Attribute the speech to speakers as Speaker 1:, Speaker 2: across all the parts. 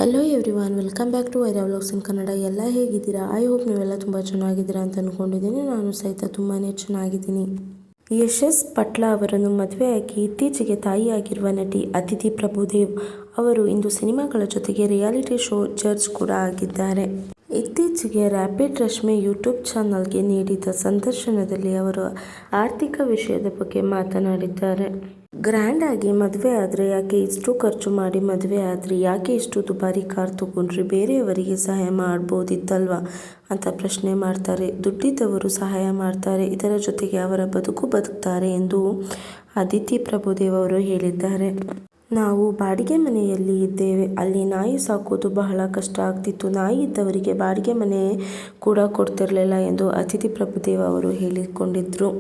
Speaker 1: Hello everyone, welcome back to Vaira vlogs in Kannada. ಎಲ್ಲ ಹೇಗಿದ್ದೀರಾ? I hope ನೀವೆಲ್ಲ ತುಂಬ ಚೆನ್ನಾಗಿದ್ದೀರಾ ಅಂತ ಅಂದ್ಕೊಂಡಿದ್ದೀನಿ. ನಾನು ಸಹಿತ ತುಂಬಾ ಚೆನ್ನಾಗಿದ್ದೀನಿ. ಯಶಸ್ ಪಟ್ಲ ಅವರನ್ನು ಮದುವೆಯಾಗಿ ಇತ್ತೀಚೆಗೆ ತಾಯಿಯಾಗಿರುವ ನಟಿ ಅದಿತಿ ಪ್ರಭುದೇವ್ ಅವರು ಇಂದು ಸಿನಿಮಾಗಳ ಜೊತೆಗೆ ರಿಯಾಲಿಟಿ ಶೋ ಜಡ್ಜ್ ಕೂಡ ಆಗಿದ್ದಾರೆ. ಇತ್ತೀಚೆಗೆ ರ್ಯಾಪಿಡ್ ರಶ್ಮಿ ಯೂಟ್ಯೂಬ್ ಚಾನಲ್ಗೆ ನೀಡಿದ ಸಂದರ್ಶನದಲ್ಲಿ ಅವರು ಆರ್ಥಿಕ ವಿಷಯದ ಬಗ್ಗೆ ಮಾತನಾಡಿದ್ದಾರೆ. ಗ್ರ್ಯಾಂಡ್ ಆಗಿ ಮದುವೆ ಆದರೆ ಯಾಕೆ ಇಷ್ಟು ಖರ್ಚು ಮಾಡಿ ಮದುವೆ ಆದ್ರಿ, ಯಾಕೆ ಇಷ್ಟು ದುಬಾರಿ ಕಾರ್ ತಗೊಂಡ್ರಿ, ಬೇರೆಯವರಿಗೆ ಸಹಾಯ ಮಾಡ್ಬೋದಿತ್ತಲ್ವಾ ಅಂತ ಪ್ರಶ್ನೆ ಮಾಡ್ತಾರೆ. ದುಡ್ಡಿದ್ದವರು ಸಹಾಯ ಮಾಡ್ತಾರೆ, ಇದರ ಜೊತೆಗೆ ಅವರ ಬದುಕು ಬದುಕ್ತಾರೆ ಎಂದು ಅದಿತಿ ಪ್ರಭುದೇವ್ ಅವರು ಹೇಳಿದ್ದಾರೆ. ನಾವು ಬಾಡಿಗೆ ಮನೆಯಲ್ಲಿ ಇದ್ದೇವೆ. ಅಲ್ಲಿ ನಾಯಿ ಸಾಕೋದು ಬಹಳ ಕಷ್ಟ ಆಗ್ತಿತ್ತು. ನಾಯಿ ಇದ್ದವರಿಗೆ ಬಾಡಿಗೆ ಮನೆ ಕೂಡ ಕೊಡ್ತಿರ್ಲಿಲ್ಲ ಎಂದು ಅದಿತಿ ಪ್ರಭುದೇವ್ ಅವರು ಹೇಳಿಕೊಂಡಿದ್ರು.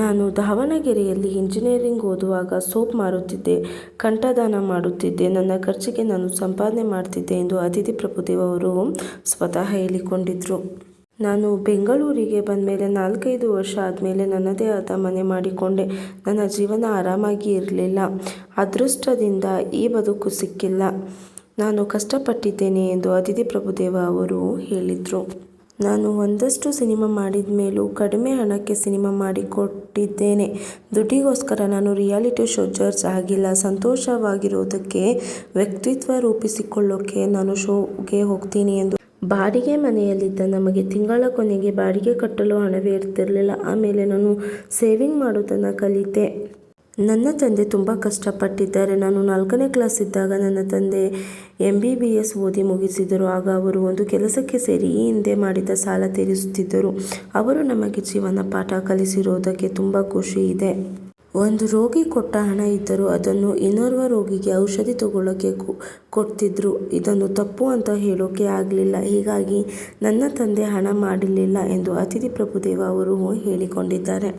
Speaker 1: ನಾನು ದಾವಣಗೆರೆಯಲ್ಲಿ ಇಂಜಿನಿಯರಿಂಗ್ ಓದುವಾಗ ಸೋಪ್ ಮಾರುತ್ತಿದ್ದೆ, ಕಂಠದಾನ ಮಾಡುತ್ತಿದ್ದೆ, ನನ್ನ ಖರ್ಚಿಗೆ ನಾನು ಸಂಪಾದನೆ ಮಾಡ್ತಿದ್ದೆ ಎಂದು ಅದಿತಿ ಪ್ರಭುದೇವ್ ಅವರು ಸ್ವತಃ ಹೇಳಿಕೊಂಡಿದ್ರು. ನಾನು ಬೆಂಗಳೂರಿಗೆ ಬಂದಮೇಲೆ 4-5 ವರ್ಷ ಆದಮೇಲೆ ನನ್ನದೇ ಆದ ಮನೆ ಮಾಡಿಕೊಂಡೆ. ನನ್ನ ಜೀವನ ಆರಾಮಾಗಿ ಇರಲಿಲ್ಲ. ಅದೃಷ್ಟದಿಂದ ಈ ಬದುಕು ಸಿಕ್ಕಿಲ್ಲ. ನಾನು ಕಷ್ಟಪಟ್ಟಿದ್ದೇನೆ ಎಂದು ಅದಿತಿ ಪ್ರಭುದೇವ್ ಅವರು ಹೇಳಿದರು. ನಾನು ಒಂದಷ್ಟು ಸಿನಿಮಾ ಮಾಡಿದ ಮೇಲೂ ಕಡಿಮೆ ಹಣಕ್ಕೆ ಸಿನಿಮಾ ಮಾಡಿಕೊಟ್ಟಿದ್ದೇನೆ. ದುಡ್ಡಿಗೋಸ್ಕರ ನಾನು ರಿಯಾಲಿಟಿ ಶೋ ಜಡ್ಜ್ ಆಗಿಲ್ಲ. ಸಂತೋಷವಾಗಿರೋದಕ್ಕೆ, ವ್ಯಕ್ತಿತ್ವ ರೂಪಿಸಿಕೊಳ್ಳೋಕೆ ನಾನು ಶೋಗೆ ಹೋಗ್ತೀನಿ ಎಂದು. ಬಾಡಿಗೆ ಮನೆಯಲ್ಲಿದ್ದ ನಮಗೆ ತಿಂಗಳ ಕೊನೆಗೆ ಬಾಡಿಗೆ ಕಟ್ಟಲು ಹಣವೇ ಇರ್ತಿರ್ಲಿಲ್ಲ. ಆಮೇಲೆ ನಾನು ಸೇವಿಂಗ್ ಮಾಡೋದನ್ನು ಕಲಿತೆ. ನನ್ನ ತಂದೆ ತುಂಬ ಕಷ್ಟಪಟ್ಟಿದ್ದಾರೆ. ನಾನು 4ನೇ ಕ್ಲಾಸ್ ಇದ್ದಾಗ ನನ್ನ ತಂದೆ MBBS ಓದಿ ಮುಗಿಸಿದರು. ಆಗ ಅವರು ಒಂದು ಕೆಲಸಕ್ಕೆ ಸೇರಿ ಈ ಹಿಂದೆ ಮಾಡಿದ ಸಾಲ ತೀರಿಸುತ್ತಿದ್ದರು. ಅವರು ನಮಗೆ ಜೀವನ ಪಾಠ ಕಲಿಸಿರೋದಕ್ಕೆ ತುಂಬ ಖುಷಿ ಇದೆ. ಒಂದು ರೋಗಿ ಕೊಟ್ಟ ಹಣ ಇದ್ದರೂ ಅದನ್ನು ಇನ್ನೋರ್ವ ರೋಗಿಗೆ ಔಷಧಿ ತಗೊಳ್ಳೋಕೆ ಕೊಡ್ತಿದ್ರು. ಇದನ್ನು ತಪ್ಪು ಅಂತ ಹೇಳೋಕೆ ಆಗಲಿಲ್ಲ. ಹೀಗಾಗಿ ನನ್ನ ತಂದೆ ಹಣ ಮಾಡಲಿಲ್ಲ ಎಂದು ಅದಿತಿ ಪ್ರಭುದೇವ್ ಅವರು ಹೇಳಿಕೊಂಡಿದ್ದಾರೆ.